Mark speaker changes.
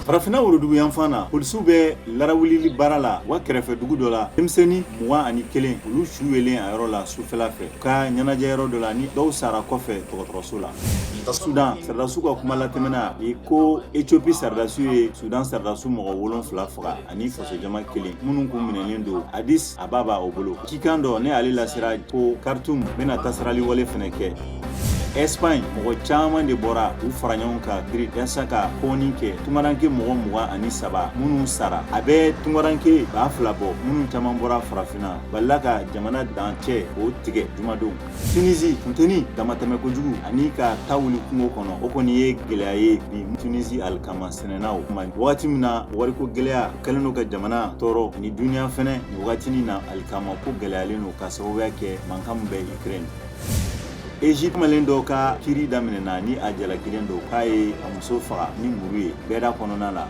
Speaker 1: Farafina worodugu yan fana polisiw bɛ larawulili baara la wa kɛrɛfɛ dugu dɔ la denmisɛnnin 21 olu su welen a yɔrɔ la sufɛla fɛ ka ɲɛnajɛ yɔrɔ dɔ la ni dɔw sara kɔfɛ dɔgɔtɔrɔso la. Sudan sardasiw ka kuma latɛmɛna ko Ethiopie sardasiw ye Sudan sardasiw mɔgɔ 7 faga ani fasojama 1 minnu kun minɛlen don Addis Ababa o bolo. Cikan dɔ ne ale lasera ko Khartoum bɛna tasarali wale fɛnɛ kɛ. Espagne mɔgɔ caman de bɔra u fara ɲɔgɔn kan yasa ka kɔni kɛ tungaranke mɔgɔ 23 minnu sara a bɛ tungaranke 2,000 bɔ minnu caman bɔra farafina balila ka jamana dancɛ o tigɛ jumadon. Tunisie funteni damatɛmɛ kojugu ani ka taa wuli kungo kɔnɔ o kɔni ye gɛlɛya ye bi Tunisie alikama sɛnɛnaw wagati min na wariko gɛlɛya kɛlen don ka jamana tɔɔrɔ ani duniya fɛnɛ ni wagatinin na alikama ko gɛlɛyalen don ka sababuya kɛ mankan min bɛ Ukraine. Egypte malen dɔ ka kiri daminɛna ni a jalakilen don k'a ye a muso faga ni muru ye bɛɛda kɔnɔna la.